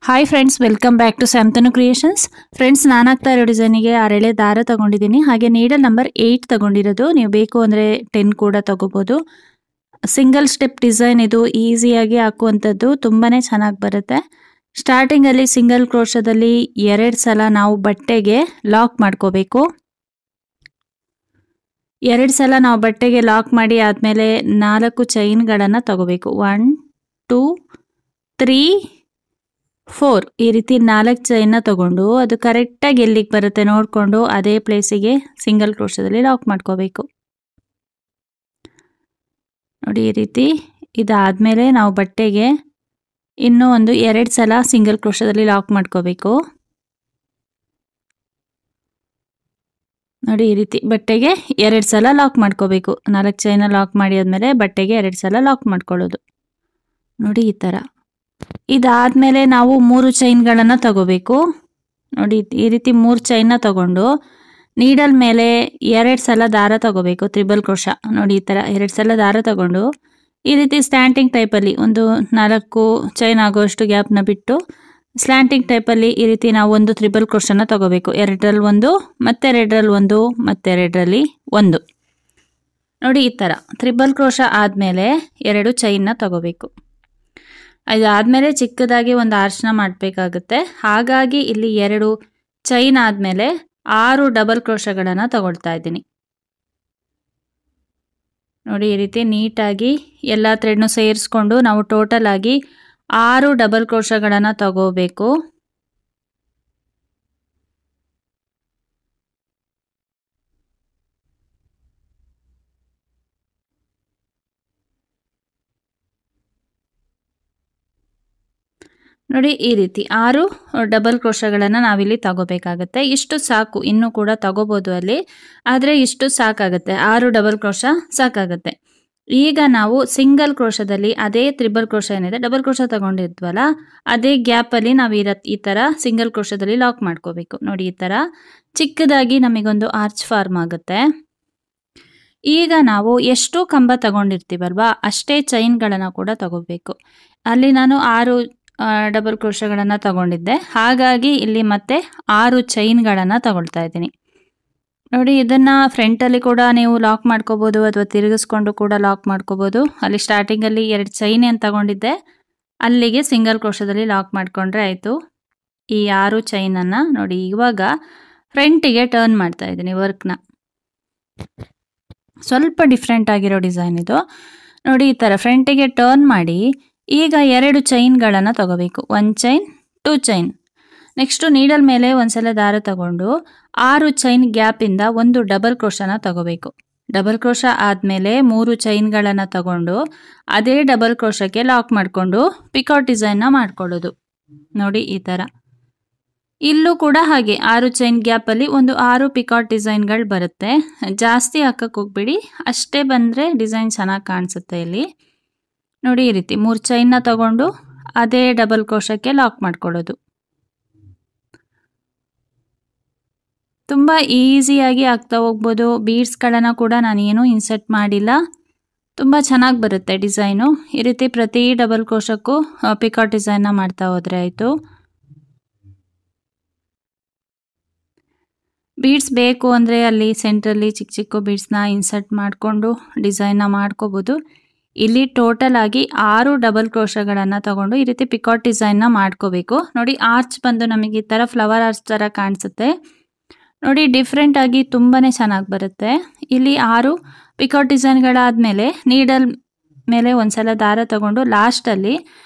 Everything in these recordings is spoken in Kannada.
Hi friends, welcome back to Santanu creations. Friends, ನಾನು ಆಗ್ತಾ ಇರೋ ಡಿಸೈನಿಗೆ 6 ಎಳೆ ದಾರ ತಗೊಂಡಿದ್ದೀನಿ. ಹಾಗೆ ನೀಡಲ್ ನಂಬರ್ 8 ತಗೊಂಡಿರೋದು. ನೀವು ಬೇಕು ಅಂದರೆ 10 ಕೂಡ ತಗೋಬೋದು. ಸಿಂಗಲ್ ಸ್ಟೆಪ್ ಡಿಸೈನ್ ಇದು, ಈಸಿಯಾಗಿ ಹಾಕುವಂಥದ್ದು, ತುಂಬಾ ಚೆನ್ನಾಗಿ ಬರುತ್ತೆ. ಸ್ಟಾರ್ಟಿಂಗಲ್ಲಿ ಸಿಂಗಲ್ ಕ್ರೋಶದಲ್ಲಿ 2 ಸಲ ನಾವು ಬಟ್ಟೆಗೆ ಲಾಕ್ ಮಾಡ್ಕೋಬೇಕು. 2 ಸಲ ನಾವು ಬಟ್ಟೆಗೆ ಲಾಕ್ ಮಾಡಿ ಆದಮೇಲೆ 4 ಚೈನ್ಗಳನ್ನು ತಗೋಬೇಕು. 1 2 3 4 ಈ ರೀತಿ 4 ಚೈನ್ನ ತಗೊಂಡು ಅದು ಕರೆಕ್ಟಾಗಿ ಎಲ್ಲಿಗೆ ಬರುತ್ತೆ ನೋಡಿಕೊಂಡು ಅದೇ ಪ್ಲೇಸಿಗೆ ಸಿಂಗಲ್ ಕ್ರೋಶದಲ್ಲಿ ಲಾಕ್ ಮಾಡ್ಕೋಬೇಕು. ನೋಡಿ, ಈ ರೀತಿ ಇದಾದಮೇಲೆ ನಾವು ಬಟ್ಟೆಗೆ ಇನ್ನೂ ಒಂದು 2 ಸಲ ಸಿಂಗಲ್ ಕ್ರೋಶದಲ್ಲಿ ಲಾಕ್ ಮಾಡ್ಕೋಬೇಕು. ನೋಡಿ, ಈ ರೀತಿ ಬಟ್ಟೆಗೆ 2 ಸಲ ಲಾಕ್ ಮಾಡ್ಕೋಬೇಕು. 4 ಚೈನ ಲಾಕ್ ಮಾಡಿ ಆದಮೇಲೆ ಬಟ್ಟೆಗೆ 2 ಸಲ ಲಾಕ್ ಮಾಡ್ಕೊಳ್ಳೋದು. ನೋಡಿ, ಈ ಥರ. ಇದಾದಮೇಲೆ ನಾವು 3 ಚೈನ್ಗಳನ್ನು ತಗೋಬೇಕು. ನೋಡಿ, ಈ ರೀತಿ 3 ಚೈನ್ನ ತಗೊಂಡು ನೀಡಲ್ ಮೇಲೆ 2 ಸಲ ದಾರ ತಗೋಬೇಕು. Triple crochet. ನೋಡಿ, ಈ ಥರ 2 ಸಲ ದಾರ ತಗೊಂಡು ಈ ರೀತಿ ಸ್ಟ್ಯಾಂಟಿಂಗ್ ಟೈಪಲ್ಲಿ ಒಂದು 4 ಚೈನ್ ಆಗೋಷ್ಟು ಗ್ಯಾಪ್ನ ಬಿಟ್ಟು ಸ್ಲ್ಯಾಂಟಿಂಗ್ ಟೈಪಲ್ಲಿ ಈ ರೀತಿ ನಾವು ಒಂದು ತ್ರಿಬಲ್ ಕ್ರೋಶನ ತಗೋಬೇಕು. 2ರಲ್ಲಿ 1, ಮತ್ತೆ 2ರಲ್ಲಿ 1, ಮತ್ತೆ 2ರಲ್ಲಿ 1. ನೋಡಿ, ಈ ಥರ ತ್ರಿಬಲ್ ಕ್ರೋಶ ಆದಮೇಲೆ 2 ಚೈನ್ನ ತಗೋಬೇಕು. ಅದಾದಮೇಲೆ ಚಿಕ್ಕದಾಗಿ ಒಂದು ಆರ್ಚ್ನ ಮಾಡಬೇಕಾಗುತ್ತೆ. ಹಾಗಾಗಿ ಇಲ್ಲಿ 2 ಚೈನ್ ಆದಮೇಲೆ 6 ಡಬಲ್ ಕ್ರೋಶಗಳನ್ನು ತಗೊಳ್ತಾ ಇದ್ದೀನಿ. ನೋಡಿ, ಈ ರೀತಿ ನೀಟಾಗಿ ಎಲ್ಲ ಥ್ರೆಡ್ನು ಸೇರಿಸ್ಕೊಂಡು ನಾವು ಟೋಟಲ್ ಆಗಿ 6 ಡಬಲ್ ಕ್ರೋಶಗಳನ್ನು ತಗೋಬೇಕು. ನೋಡಿ, ಈ ರೀತಿ 6 ಡಬಲ್ ಕ್ರೋಶಗಳನ್ನು ನಾವಿಲ್ಲಿ ತಗೋಬೇಕಾಗತ್ತೆ. ಇಷ್ಟು ಸಾಕು, ಇನ್ನೂ ಕೂಡ ತಗೋಬೋದು ಅಲ್ಲಿ, ಆದರೆ ಇಷ್ಟು ಸಾಕಾಗುತ್ತೆ. 6 ಡಬಲ್ ಕ್ರೋಶ ಸಾಕಾಗುತ್ತೆ. ಈಗ ನಾವು ಸಿಂಗಲ್ ಕ್ರೋಶದಲ್ಲಿ ಅದೇ ತ್ರಿಬಲ್ ಕ್ರೋಶ ಏನಿದೆ, ಡಬಲ್ ಕ್ರೋಶ ತಗೊಂಡಿದ್ವಲ್ಲ, ಅದೇ ಗ್ಯಾಪಲ್ಲಿ ನಾವು ಈ ಥರ ಸಿಂಗಲ್ ಕ್ರೋಶದಲ್ಲಿ ಲಾಕ್ ಮಾಡ್ಕೋಬೇಕು. ನೋಡಿ, ಈ ಥರ ಚಿಕ್ಕದಾಗಿ ನಮಗೊಂದು ಆರ್ಚ್ ಫಾರ್ಮ್ ಆಗುತ್ತೆ. ಈಗ ನಾವು ಎಷ್ಟು ಕಂಬ ತಗೊಂಡಿರ್ತೀವಲ್ವಾ ಅಷ್ಟೇ ಚೈನ್ಗಳನ್ನು ಕೂಡ ತಗೋಬೇಕು. ಅಲ್ಲಿ ನಾನು 6 ಡಬಲ್ ಕ್ರೋಶಗಳನ್ನು ತಗೊಂಡಿದ್ದೆ, ಹಾಗಾಗಿ ಇಲ್ಲಿ ಮತ್ತೆ 6 ಚೈನ್ಗಳನ್ನು ತಗೊಳ್ತಾ ಇದ್ದೀನಿ. ನೋಡಿ, ಇದನ್ನು ಫ್ರಂಟಲ್ಲಿ ಕೂಡ ನೀವು ಲಾಕ್ ಮಾಡ್ಕೋಬೋದು ಅಥವಾ ತಿರುಗಿಸ್ಕೊಂಡು ಕೂಡ ಲಾಕ್ ಮಾಡ್ಕೋಬೋದು. ಅಲ್ಲಿ ಸ್ಟಾರ್ಟಿಂಗಲ್ಲಿ 2 ಚೈನ್ ಏನು ತಗೊಂಡಿದ್ದೆ ಅಲ್ಲಿಗೆ ಸಿಂಗಲ್ ಕ್ರೋಶದಲ್ಲಿ ಲಾಕ್ ಮಾಡಿಕೊಂಡ್ರೆ ಆಯಿತು. ಈ 6 ಚೈನನ್ನು ನೋಡಿ, ಇವಾಗ ಫ್ರಂಟಿಗೆ ಟರ್ನ್ ಮಾಡ್ತಾ ಇದ್ದೀನಿ ವರ್ಕ್ನ. ಸ್ವಲ್ಪ ಡಿಫ್ರೆಂಟ್ ಆಗಿರೋ ಡಿಸೈನ್ ಇದು. ನೋಡಿ, ಈ ಥರ ಫ್ರಂಟಿಗೆ ಟರ್ನ್ ಮಾಡಿ ಈಗ 2 ಚೈನ್ಗಳನ್ನು ತಗೋಬೇಕು. 1 ಚೈನ್, 2 ಚೈನ್. ನೆಕ್ಸ್ಟು ನೀಡಲ್ ಮೇಲೆ ಒಂದ್ಸಲ ದಾರ ತಗೊಂಡು 6 ಚೈನ್ ಗ್ಯಾಪಿಂದ ಒಂದು ಡಬಲ್ ಕ್ರೋಶನ ತಗೋಬೇಕು. ಡಬಲ್ ಕ್ರೋಶ ಆದಮೇಲೆ 3 ಚೈನ್ಗಳನ್ನು ತಗೊಂಡು ಅದೇ ಡಬಲ್ ಕ್ರೋಶಕ್ಕೆ ಲಾಕ್ ಮಾಡಿಕೊಂಡು ಪಿಕಾಟ್ ಡಿಸೈನ್ನ ಮಾಡ್ಕೊಳ್ಳೋದು. ನೋಡಿ, ಈ ಥರ. ಇಲ್ಲೂ ಕೂಡ ಹಾಗೆ 6 ಚೈನ್ ಗ್ಯಾಪಲ್ಲಿ ಒಂದು 6 ಪಿಕಾಟ್ ಡಿಸೈನ್ಗಳು ಬರುತ್ತೆ. ಜಾಸ್ತಿ ಹಾಕಕ್ಕೆ ಹೋಗ್ಬೇಡಿ, ಅಷ್ಟೇ ಬಂದರೆ ಡಿಸೈನ್ ಚೆನ್ನಾಗಿ ಕಾಣಿಸುತ್ತೆ ಇಲ್ಲಿ. ನೋಡಿ, ಈ ರೀತಿ 3 ಚೈನ್ನ ತಗೊಂಡು ಅದೇ ಡಬಲ್ ಕ್ರೋಶಕ್ಕೆ ಲಾಕ್ ಮಾಡ್ಕೊಳ್ಳೋದು. ತುಂಬ ಈಸಿಯಾಗಿ ಆಗ್ತಾ ಹೋಗ್ಬೋದು. ಬೀಡ್ಸ್ಗಳನ್ನು ಕೂಡ ನಾನೇನು ಇನ್ಸರ್ಟ್ ಮಾಡಿಲ್ಲ. ತುಂಬ ಚೆನ್ನಾಗಿ ಬರುತ್ತೆ ಡಿಸೈನು. ಈ ರೀತಿ ಪ್ರತಿ ಡಬಲ್ ಕ್ರೋಶಕ್ಕೂ ಪಿಕಾಟ್ ಡಿಸೈನ್ನ ಮಾಡ್ತಾ ಹೋದರೆ ಆಯಿತು. ಬೀಡ್ಸ್ ಬೇಕು ಅಂದರೆ ಅಲ್ಲಿ ಸೆಂಟ್ರಲ್ಲಿ ಚಿಕ್ಕ ಚಿಕ್ಕ ಬೀಡ್ಸ್ನ ಇನ್ಸರ್ಟ್ ಮಾಡಿಕೊಂಡು ಡಿಸೈನ್ನ ಮಾಡ್ಕೋಬೋದು. ಇಲ್ಲಿ ಟೋಟಲ್ ಆಗಿ 6 ಡಬಲ್ ಕ್ರೋಶಗಳನ್ನು ತಗೊಂಡು ಈ ರೀತಿ ಪಿಕಾಟ್ ಡಿಸೈನ್ನ ಮಾಡ್ಕೋಬೇಕು. ನೋಡಿ, ಆರ್ಚ್ ಬಂದು ನಮಗೆ ಈ ಥರ ಫ್ಲವರ್ ಆರ್ಚ್ ಥರ ಕಾಣಿಸುತ್ತೆ. ನೋಡಿ, ಡಿಫ್ರೆಂಟ್ ಆಗಿ ತುಂಬಾ ಚೆನ್ನಾಗಿ ಬರುತ್ತೆ. ಇಲ್ಲಿ 6 ಪಿಕಾಟ್ ಡಿಸೈನ್ಗಳಾದಮೇಲೆ ನೀಡಲ್ ಮೇಲೆ ಒಂದ್ಸಲ ದಾರ ತಗೊಂಡು ಲಾಸ್ಟಲ್ಲಿ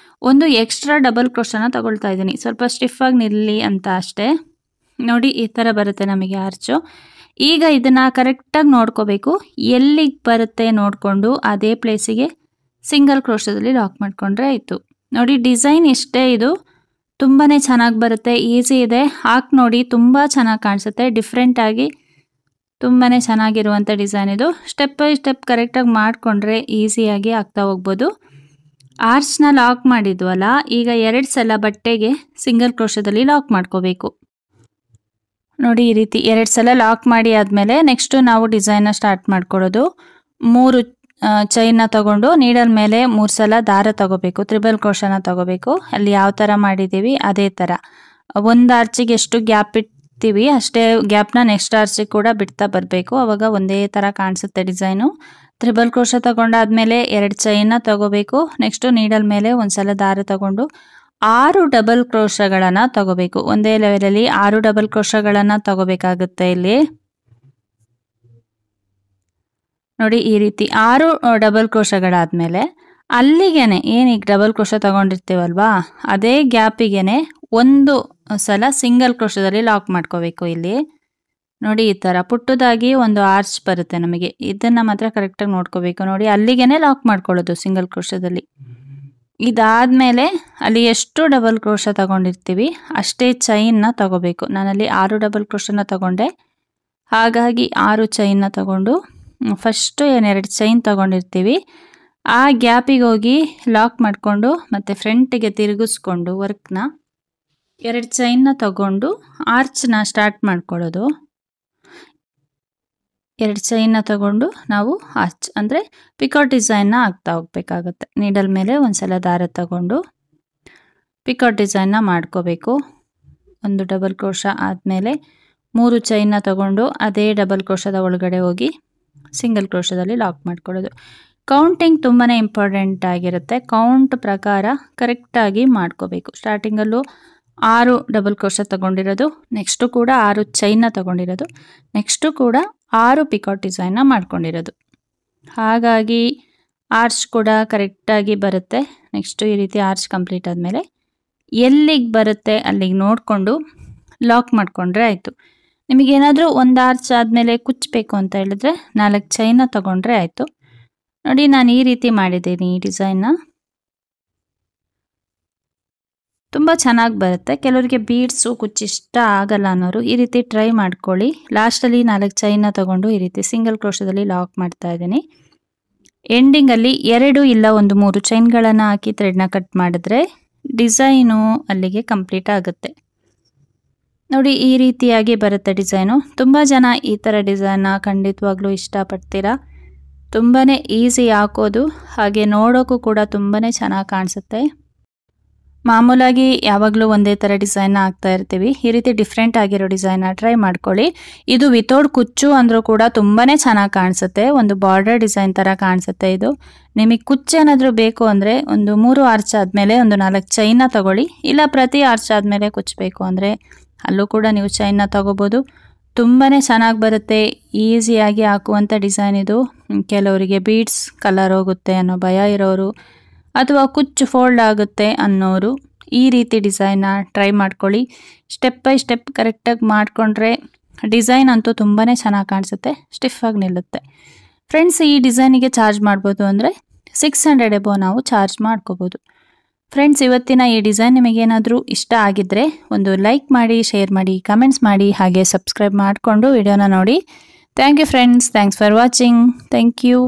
ಒಂದು ಎಕ್ಸ್ಟ್ರಾ ಡಬಲ್ ಕ್ರೋಶನ ತಗೊಳ್ತಾ ಇದ್ದೀನಿ, ಸ್ವಲ್ಪ ಸ್ಟಿಫಾಗಿ ನಿಲ್ಲಿ ಅಂತ ಅಷ್ಟೇ. ನೋಡಿ, ಈ ಥರ ಬರುತ್ತೆ ನಮಗೆ ಆರ್ಚು. ಈಗ ಇದನ್ನು ಕರೆಕ್ಟಾಗಿ ನೋಡ್ಕೋಬೇಕು, ಎಲ್ಲಿಗೆ ಬರುತ್ತೆ ನೋಡಿಕೊಂಡು ಅದೇ ಪ್ಲೇಸಿಗೆ ಸಿಂಗಲ್ ಕ್ರೋಶದಲ್ಲಿ ಲಾಕ್ ಮಾಡಿಕೊಂಡ್ರೆ ಆಯಿತು. ನೋಡಿ, ಡಿಸೈನ್ ಇಷ್ಟೇ. ಇದು ತುಂಬಾ ಚೆನ್ನಾಗಿ ಬರುತ್ತೆ, ಈಸಿ ಇದೆ. ಹಾಕಿ ನೋಡಿ, ತುಂಬ ಚೆನ್ನಾಗಿ ಕಾಣಿಸುತ್ತೆ. ಡಿಫ್ರೆಂಟಾಗಿ ತುಂಬಾ ಚೆನ್ನಾಗಿರುವಂಥ ಡಿಸೈನ್ ಇದು. ಸ್ಟೆಪ್ ಬೈ ಸ್ಟೆಪ್ ಕರೆಕ್ಟಾಗಿ ಮಾಡಿಕೊಂಡ್ರೆ ಈಸಿಯಾಗಿ ಆಗ್ತಾ ಹೋಗ್ಬೋದು. ಆರ್ಚ್ನ ಲಾಕ್ ಮಾಡಿದ್ವಲ್ಲ, ಈಗ 2 ಸಲ ಬಟ್ಟೆಗೆ ಸಿಂಗಲ್ ಕ್ರೋಶದಲ್ಲಿ ಲಾಕ್ ಮಾಡ್ಕೋಬೇಕು. ನೋಡಿ, ಈ ರೀತಿ 2 ಸಲ ಲಾಕ್ ಮಾಡಿ ಆದಮೇಲೆ ನೆಕ್ಸ್ಟು ನಾವು ಡಿಸೈನ್ನ ಸ್ಟಾರ್ಟ್ ಮಾಡ್ಕೊಳ್ಳೋದು. 3 ಚೈನ್ನ ತಗೊಂಡು ನೀಡಲ್ ಮೇಲೆ 3 ಸಲ ದಾರ ತಗೋಬೇಕು, ತ್ರಿಬಲ್ ಕ್ರೋಶನ ತಗೋಬೇಕು. ಅಲ್ಲಿ ಯಾವ ಥರ ಮಾಡಿದ್ದೀವಿ ಅದೇ ಥರ ಒಂದು ಆರ್ಚಿಗೆ ಎಷ್ಟು ಗ್ಯಾಪ್ ಇಡ್ತೀವಿ ಅಷ್ಟೇ ಗ್ಯಾಪ್ನ ನೆಕ್ಸ್ಟ್ ಆರ್ಚಿಗೆ ಕೂಡ ಬಿಡ್ತಾ ಬರಬೇಕು. ಆವಾಗ ಒಂದೇ ಥರ ಕಾಣಿಸುತ್ತೆ ಡಿಸೈನು. ತ್ರಿಬಲ್ ಕ್ರೋಶ ತಗೊಂಡಾದ್ಮೇಲೆ 2 ಚೈನ್ನ ತಗೋಬೇಕು. ನೆಕ್ಸ್ಟು ನೀಡಲ್ ಮೇಲೆ ಒಂದು ಸಲ ದಾರ ತಗೊಂಡು 6 ಡಬಲ್ ಕ್ರೋಶಗಳನ್ನು ತಗೋಬೇಕು. ಒಂದೇ ಲೆವೆಲಲ್ಲಿ 6 ಡಬಲ್ ಕ್ರೋಶಗಳನ್ನು ತಗೋಬೇಕಾಗುತ್ತೆ ಇಲ್ಲಿ ನೋಡಿ. ಈ ರೀತಿ 6 ಡಬಲ್ ಕ್ರೋಶಗಳಾದಮೇಲೆ ಅಲ್ಲಿಗೇನೆ ಏನೀಗ ಡಬಲ್ ಕ್ರೋಶ ತಗೊಂಡಿರ್ತೀವಲ್ವಾ ಅದೇ ಗ್ಯಾಪಿಗೇನೆ ಒಂದು ಸಲ ಸಿಂಗಲ್ ಕ್ರೋಶದಲ್ಲಿ ಲಾಕ್ ಮಾಡ್ಕೋಬೇಕು. ಇಲ್ಲಿ ನೋಡಿ ಈ ಥರ ಪುಟ್ಟದಾಗಿ ಒಂದು ಆರ್ಚ್ ಬರುತ್ತೆ ನಮಗೆ, ಇದನ್ನು ಮಾತ್ರ ಕರೆಕ್ಟಾಗಿ ನೋಡ್ಕೋಬೇಕು. ನೋಡಿ ಅಲ್ಲಿಗೇನೆ ಲಾಕ್ ಮಾಡ್ಕೊಳ್ಳೋದು ಸಿಂಗಲ್ ಕ್ರೋಶದಲ್ಲಿ. ಇದಾದಮೇಲೆ ಅಲ್ಲಿ ಎಷ್ಟು ಡಬಲ್ ಕ್ರೋಶ ತಗೊಂಡಿರ್ತೀವಿ ಅಷ್ಟೇ ಚೈನ್ನ ತಗೋಬೇಕು. ನಾನಲ್ಲಿ 6 ಡಬಲ್ ಕ್ರೋಶನ ತಗೊಂಡೆ, ಹಾಗಾಗಿ 6 ಚೈನ್ನ ತಗೊಂಡು ಫಸ್ಟು 2 ಚೈನ್ ತಗೊಂಡಿರ್ತೀವಿ ಆ ಗ್ಯಾಪಿಗೆ ಹೋಗಿ ಲಾಕ್ ಮಾಡಿಕೊಂಡು ಮತ್ತು ಫ್ರಂಟಿಗೆ ತಿರುಗಿಸ್ಕೊಂಡು ವರ್ಕ್ನ 2 ಚೈನ್ನ ತಗೊಂಡು ಆರ್ಚ್ನ ಸ್ಟಾರ್ಟ್ ಮಾಡ್ಕೊಳ್ಳೋದು. 2 ಚೈನ್ನ ತಗೊಂಡು ನಾವು ಆರ್ಚ್ ಅಂದರೆ ಪಿಕಾಟ್ ಡಿಸೈನ್ನ ಹಾಕ್ತಾ ಹೋಗ್ಬೇಕಾಗುತ್ತೆ. ನೀಡಲ್ ಮೇಲೆ ಒಂದು ಸಲ ದಾರ ತಗೊಂಡು ಪಿಕಾಟ್ ಡಿಸೈನ್ನ ಮಾಡ್ಕೋಬೇಕು. ಒಂದು ಡಬಲ್ ಕ್ರೋಶ ಆದಮೇಲೆ 3 ಚೈನ್ನ ತಗೊಂಡು ಅದೇ ಡಬಲ್ ಕ್ರೋಶದ ಒಳಗಡೆ ಹೋಗಿ ಸಿಂಗಲ್ ಕ್ರೋಶದಲ್ಲಿ ಲಾಕ್ ಮಾಡ್ಕೊಳ್ಳೋದು. ಕೌಂಟಿಂಗ್ ತುಂಬಾ ಇಂಪಾರ್ಟೆಂಟ್ ಆಗಿರುತ್ತೆ. ಕೌಂಟ್ ಪ್ರಕಾರ ಕರೆಕ್ಟಾಗಿ ಮಾಡ್ಕೋಬೇಕು. ಸ್ಟಾರ್ಟಿಂಗಲ್ಲೂ 6 ಡಬಲ್ ಕ್ರೋಶ ತಗೊಂಡಿರೋದು, ನೆಕ್ಸ್ಟು ಕೂಡ 6 ಚೈನ್ನ ತಗೊಂಡಿರೋದು, ನೆಕ್ಸ್ಟು ಕೂಡ 6 ಪಿಕಾಟ್ ಡಿಸೈನ್ನ ಮಾಡ್ಕೊಂಡಿರೋದು. ಹಾಗಾಗಿ ಆರ್ಚ್ ಕೂಡ ಕರೆಕ್ಟಾಗಿ ಬರುತ್ತೆ. ನೆಕ್ಸ್ಟು ಈ ರೀತಿ ಆರ್ಚ್ ಕಂಪ್ಲೀಟ್ ಆದಮೇಲೆ ಎಲ್ಲಿಗೆ ಬರುತ್ತೆ ಅಲ್ಲಿಗೆ ನೋಡಿಕೊಂಡು ಲಾಕ್ ಮಾಡಿಕೊಂಡ್ರೆ ಆಯಿತು. ನಿಮಗೇನಾದರೂ ಒಂದು ಆರ್ಚ್ ಆದಮೇಲೆ ಕುಚ್ಚಬೇಕು ಅಂತ ಹೇಳಿದ್ರೆ 4 ಚೈನ್ನ ತಗೊಂಡ್ರೆ ಆಯಿತು. ನೋಡಿ ನಾನು ಈ ರೀತಿ ಮಾಡಿದ್ದೀನಿ. ಈ ಡಿಸೈನ್ನ ತುಂಬ ಚೆನ್ನಾಗಿ ಬರುತ್ತೆ. ಕೆಲವರಿಗೆ ಬೀಡ್ಸು ಕುಚ್ಚು ಇಷ್ಟ ಆಗಲ್ಲ ಅನ್ನೋರು ಈ ರೀತಿ ಟ್ರೈ ಮಾಡ್ಕೊಳ್ಳಿ. ಲಾಸ್ಟಲ್ಲಿ 4 ಚೈನ್ನ ತಗೊಂಡು ಈ ರೀತಿ ಸಿಂಗಲ್ ಕ್ರೋಶದಲ್ಲಿ ಲಾಕ್ ಮಾಡ್ತಾ ಇದ್ದೀನಿ. ಎಂಡಿಂಗಲ್ಲಿ 2 ಇಲ್ಲ ಒಂದು 3 ಚೈನ್ಗಳನ್ನು ಹಾಕಿ ಥ್ರೆಡ್ನ ಕಟ್ ಮಾಡಿದ್ರೆ ಡಿಸೈನು ಅಲ್ಲಿಗೆ ಕಂಪ್ಲೀಟ್ ಆಗುತ್ತೆ. ನೋಡಿ ಈ ರೀತಿಯಾಗಿ ಬರುತ್ತೆ ಡಿಸೈನು. ತುಂಬ ಜನ ಈ ಥರ ಡಿಸೈನ್ನ ಖಂಡಿತವಾಗ್ಲೂ ಇಷ್ಟಪಡ್ತೀರಾ. ತುಂಬಾ ಈಸಿ ಹಾಕೋದು, ಹಾಗೆ ನೋಡೋಕ್ಕೂ ಕೂಡ ತುಂಬಾ ಚೆನ್ನಾಗಿ ಕಾಣಿಸುತ್ತೆ. ಮಾಮೂಲಾಗಿ ಯಾವಾಗಲೂ ಒಂದೇ ಥರ ಡಿಸೈನ್ನ ಹಾಕ್ತಾ ಇರ್ತೀವಿ. ಈ ರೀತಿ ಡಿಫ್ರೆಂಟ್ ಆಗಿರೋ ಡಿಸೈನ್ನ ಟ್ರೈ ಮಾಡ್ಕೊಳ್ಳಿ. ಇದು ವಿತೌಟ್ ಕುಚ್ಚು ಅಂದರೂ ಕೂಡ ತುಂಬಾ ಚೆನ್ನಾಗಿ ಕಾಣಿಸುತ್ತೆ. ಒಂದು ಬಾರ್ಡರ್ ಡಿಸೈನ್ ಥರ ಕಾಣಿಸುತ್ತೆ ಇದು. ನಿಮಗೆ ಕುಚ್ಚು ಏನಾದರೂ ಬೇಕು ಅಂದರೆ ಒಂದು 3 ಆರ್ಚ್ ಆದಮೇಲೆ ಒಂದು 4 ಚೈನ್ನ ತಗೊಳ್ಳಿ. ಇಲ್ಲ ಪ್ರತಿ ಆರ್ಚ್ ಆದಮೇಲೆ ಕುಚ್ಚಬೇಕು ಅಂದರೆ ಅಲ್ಲೂ ಕೂಡ ನೀವು ಚೈನ್ನ ತಗೋಬೋದು. ತುಂಬಾ ಚೆನ್ನಾಗಿ ಬರುತ್ತೆ. ಈಸಿಯಾಗಿ ಹಾಕುವಂಥ ಡಿಸೈನ್ ಇದು. ಕೆಲವರಿಗೆ ಬೀಡ್ಸ್ ಕಲರ್ ಹೋಗುತ್ತೆ ಅನ್ನೋ ಭಯ ಇರೋರು ಅಥವಾ ಕುಚ್ಚು ಫೋಲ್ಡ್ ಆಗುತ್ತೆ ಅನ್ನೋರು ಈ ರೀತಿ ಡಿಸೈನ್ನ ಟ್ರೈ ಮಾಡ್ಕೊಳ್ಳಿ. ಸ್ಟೆಪ್ ಬೈ ಸ್ಟೆಪ್ ಕರೆಕ್ಟಾಗಿ ಮಾಡಿಕೊಂಡ್ರೆ ಡಿಸೈನ್ ಅಂತೂ ತುಂಬಾ ಚೆನ್ನಾಗಿ ಕಾಣಿಸುತ್ತೆ, ಸ್ಟಿಫಾಗಿ ನಿಲ್ಲುತ್ತೆ. ಫ್ರೆಂಡ್ಸ್ ಈ ಡಿಸೈನಿಗೆ ಚಾರ್ಜ್ ಮಾಡ್ಬೋದು ಅಂದರೆ 600 ಎಬೋ ನಾವು ಚಾರ್ಜ್ ಮಾಡ್ಕೋಬೋದು. ಫ್ರೆಂಡ್ಸ್ ಇವತ್ತಿನ ಈ ಡಿಸೈನ್ ನಿಮಗೇನಾದರೂ ಇಷ್ಟ ಆಗಿದ್ದರೆ ಒಂದು ಲೈಕ್ ಮಾಡಿ, ಶೇರ್ ಮಾಡಿ, ಕಮೆಂಟ್ಸ್ ಮಾಡಿ, ಹಾಗೆ ಸಬ್ಸ್ಕ್ರೈಬ್ ಮಾಡಿಕೊಂಡು ವಿಡಿಯೋನ ನೋಡಿ. Thank you friends. Thanks for watching. Thank you.